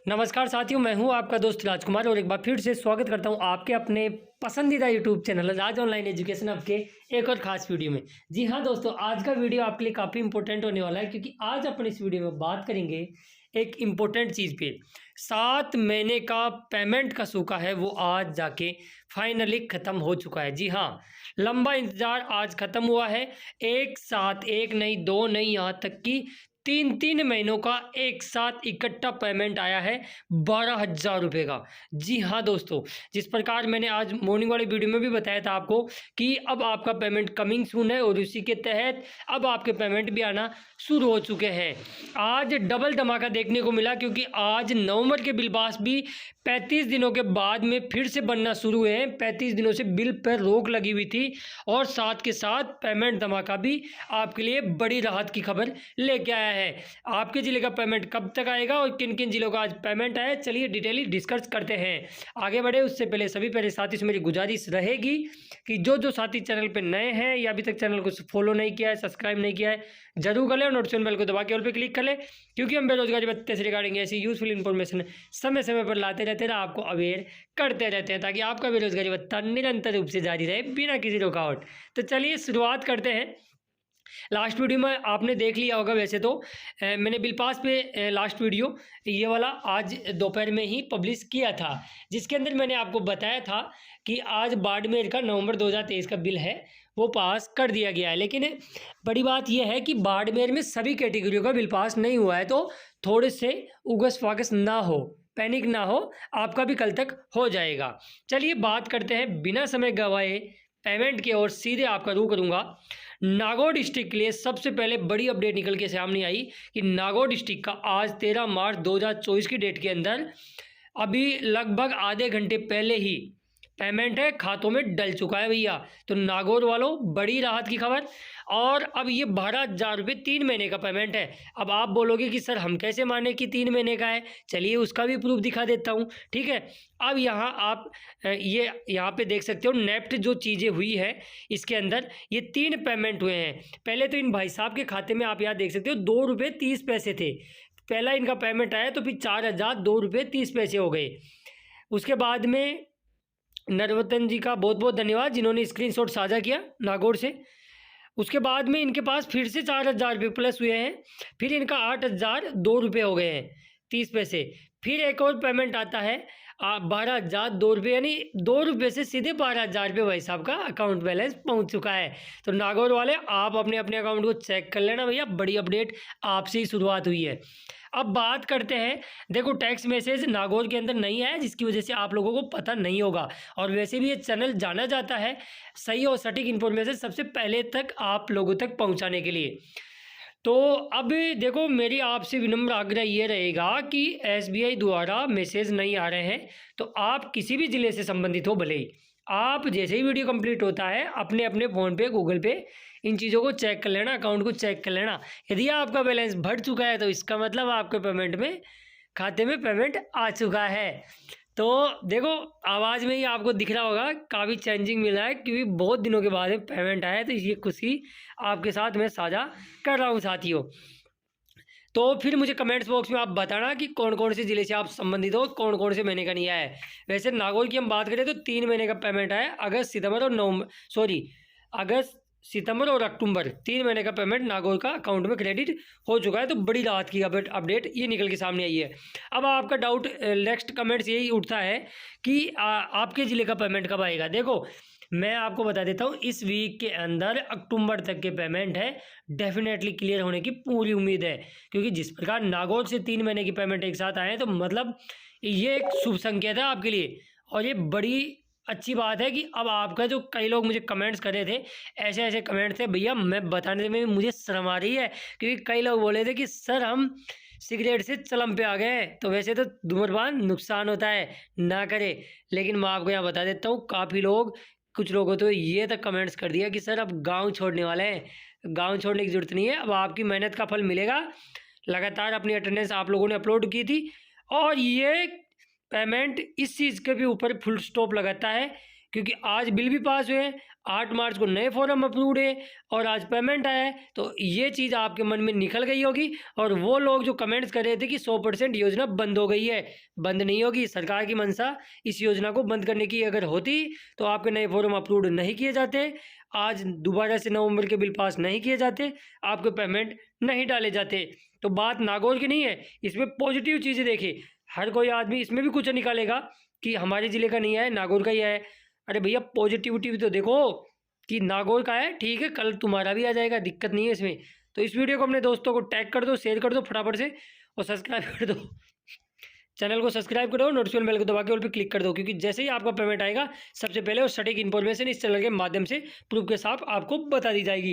नमस्कार साथियों, मैं हूं आपका दोस्त राजकुमार और एक बार फिर से स्वागत करता हूं आपके अपने पसंदीदा यूट्यूब चैनल राज ऑनलाइन एजुकेशन हब के एक और खास वीडियो में। जी हां दोस्तों, आज का वीडियो आपके लिए काफ़ी इंपॉर्टेंट होने वाला है क्योंकि आज अपन इस वीडियो में बात करेंगे एक इम्पोर्टेंट चीज़ पे। 7 महीने का पेमेंट का सूखा है वो आज जाके फाइनली ख़त्म हो चुका है। जी हाँ, लंबा इंतज़ार आज ख़त्म हुआ है। एक साथ एक नहीं, दो नहीं, यहाँ तक कि 3 महीनों का एक साथ इकट्ठा पेमेंट आया है 12,000 रुपये का। जी हाँ दोस्तों, जिस प्रकार मैंने आज मॉर्निंग वाले वीडियो में भी बताया था आपको कि अब आपका पेमेंट कमिंग सून है और उसी के तहत अब आपके पेमेंट भी आना शुरू हो चुके हैं। आज डबल धमाका देखने को मिला क्योंकि आज नवंबर के बिल पास भी 35 दिनों के बाद में फिर से बनना शुरू हुए हैं। 35 दिनों से बिल पर रोक लगी हुई थी और साथ के साथ पेमेंट धमाका भी आपके लिए बड़ी राहत की खबर लेके आया है। आपके ज़िले का पेमेंट कब तक आएगा और किन किन जिलों का आज पेमेंट आया, चलिए डिटेली डिस्कस करते हैं। आगे बढ़े उससे पहले सभी पहले साथी से मेरी गुजारिश रहेगी कि जो साथी चैनल पे नए हैं या अभी तक चैनल को फॉलो नहीं किया है, सब्सक्राइब नहीं किया है, जरूर कर ले और नोटिफिकेशन बेल को दबा के ऑल पे क्लिक कर ले क्योंकि हम बेरोजगारी भत्ते से रिगार्डिंग ऐसी यूजफुल इन्फॉर्मेशन समय समय पर लाते रहते हैं, आपको अवेयर करते रहते हैं ताकि आपका बेरोजगारी भत्ता निरंतर रूप से जारी रहे बिना किसी रुकावट। तो चलिए शुरुआत करते हैं। लास्ट वीडियो में आपने देख लिया होगा, वैसे तो मैंने बिल पास पे लास्ट वीडियो ये वाला आज दोपहर में ही पब्लिश किया था, जिसके अंदर मैंने आपको बताया था कि आज बाड़मेर का नवंबर 2023 का बिल है वो पास कर दिया गया है। लेकिन बड़ी बात यह है कि बाड़मेर में सभी कैटेगरियों का बिल पास नहीं हुआ है, तो थोड़े से उगस फागस ना हो, पैनिक ना हो, आपका भी कल तक हो जाएगा। चलिए बात करते हैं बिना समय गवाए पेमेंट की ओर सीधे आपका रुख करूँगा। नागौर डिस्ट्रिक्ट के लिए सबसे पहले बड़ी अपडेट निकल के सामने आई कि नागौर डिस्ट्रिक्ट का आज 13 मार्च 2024 की डेट के अंदर अभी लगभग आधे घंटे पहले ही पेमेंट है खातों में डल चुका है भैया। तो नागौर वालों बड़ी राहत की खबर। और अब ये 12,000 रुपये 3 महीने का पेमेंट है। अब आप बोलोगे कि सर हम कैसे माने कि 3 महीने का है, चलिए उसका भी प्रूफ दिखा देता हूँ, ठीक है। अब यहाँ आप ये यहाँ पे देख सकते हो नेफ्ट जो चीज़ें हुई है इसके अंदर ये 3 पेमेंट हुए हैं। पहले तो इन भाई साहब के खाते में आप यहाँ देख सकते हो 2 रुपये 30 पैसे थे, पहला इनका पेमेंट आया तो फिर 4,002 रुपये 30 पैसे हो गए। उसके बाद में नरवतन जी का बहुत बहुत धन्यवाद जिन्होंने स्क्रीनशॉट साझा किया नागौर से। उसके बाद में इनके पास फिर से 4,000 रुपये प्लस हुए हैं, फिर इनका 8,002 रुपये हो गए हैं 30 पैसे। फिर एक और पेमेंट आता है 12,002 रुपये, यानी 2 रुपये से सीधे 12,000 रुपये भाई साहब का अकाउंट बैलेंस पहुंच चुका है। तो नागौर वाले आप अपने अपने अकाउंट को चेक कर लेना भैया, बड़ी अपडेट आपसे ही शुरुआत हुई है। अब बात करते हैं, देखो टैक्स मैसेज नागौर के अंदर नहीं आया जिसकी वजह से आप लोगों को पता नहीं होगा, और वैसे भी ये चैनल जाना जाता है सही और सटीक इन्फॉर्मेशन सबसे पहले तक आप लोगों तक पहुंचाने के लिए। तो अब देखो मेरी आपसे विनम्र आग्रह ये रहेगा कि SBI द्वारा मैसेज नहीं आ रहे हैं तो आप किसी भी ज़िले से संबंधित हो, भले ही आप जैसे ही वीडियो कंप्लीट होता है अपने अपने फ़ोन पे गूगल पे इन चीज़ों को चेक कर लेना, अकाउंट को चेक कर लेना। यदि आपका बैलेंस बढ़ चुका है तो इसका मतलब आपके पेमेंट में खाते में पेमेंट आ चुका है। तो देखो आवाज़ में ही आपको दिख रहा होगा काफ़ी चेंजिंग मिला है क्योंकि बहुत दिनों के बाद पेमेंट आया है, तो ये खुशी आपके साथ मैं साझा कर रहा हूँ साथियों। तो फिर मुझे कमेंट्स बॉक्स में आप बताना कि कौन कौन से ज़िले से आप संबंधित हो, कौन कौन से महीने का नहीं आया है। वैसे नागौर की हम बात करें तो 3 महीने का पेमेंट आया, अगस्त सितंबर और अक्टूबर 3 महीने का पेमेंट नागौर का अकाउंट में क्रेडिट हो चुका है। तो बड़ी राहत की अपडेट ये निकल के सामने आई है। अब आपका डाउट नेक्स्ट कमेंट्स यही उठता है कि आपके ज़िले का पेमेंट कब आएगा। देखो मैं आपको बता देता हूँ, इस वीक के अंदर अक्टूबर तक के पेमेंट है डेफिनेटली क्लियर होने की पूरी उम्मीद है, क्योंकि जिस प्रकार नागौर से 3 महीने की पेमेंट एक साथ आए हैं तो मतलब ये एक शुभ संकेत है आपके लिए और ये बड़ी अच्छी बात है कि अब आपका जो कई लोग मुझे कमेंट्स कर रहे थे, ऐसे ऐसे कमेंट थे भैया, मैं बताने में मुझे शर्म आ रही है क्योंकि कई लोग बोले थे कि सर हम सिगरेट से चलम पे आ गए। तो वैसे तो धूम्रपान नुकसान होता है, ना करे, लेकिन मैं आपको यहाँ बता देता हूँ काफ़ी लोग, कुछ लोगों तो ये तक कमेंट्स कर दिया कि सर अब गांव छोड़ने वाले हैं। गांव छोड़ने की ज़रूरत नहीं है, अब आपकी मेहनत का फल मिलेगा। लगातार अपनी अटेंडेंस आप लोगों ने अपलोड की थी और ये पेमेंट इस चीज़ के भी ऊपर फुल स्टॉप लगाता है क्योंकि आज बिल भी पास हुए हैं, 8 मार्च को नए फॉर्म अप्रूव्ड है और आज पेमेंट आया है। तो ये चीज़ आपके मन में निकल गई होगी। और वो लोग जो कमेंट्स कर रहे थे कि 100% योजना बंद हो गई है, बंद नहीं होगी। सरकार की मंशा इस योजना को बंद करने की अगर होती तो आपके नए फॉर्म अप्रूव्ड नहीं किए जाते, आज दोबारा से नवंबर के बिल पास नहीं किए जाते, आपके पेमेंट नहीं डाले जाते। तो बात नागौर की नहीं है, इसमें पॉजिटिव चीज़ें देखिए। हर कोई आदमी इसमें भी कुछ निकालेगा कि हमारे ज़िले का नहीं है, नागौर का ही है। अरे भैया पॉजिटिविटी भी तो देखो कि नागौर का है, ठीक है, कल तुम्हारा भी आ जाएगा, दिक्कत नहीं है इसमें। तो इस वीडियो को अपने दोस्तों को टैग कर दो, शेयर कर दो फटाफट से और सब्सक्राइब कर दो। चैनल को सब्सक्राइब करो, नोटिफिकेशन बेल को दबा के ऑल पे क्लिक कर दो, क्योंकि जैसे ही आपका पेमेंट आएगा सबसे पहले और सटीक इन्फॉर्मेशन इस चैनल के माध्यम से प्रूफ के साथ आपको बता दी जाएगी।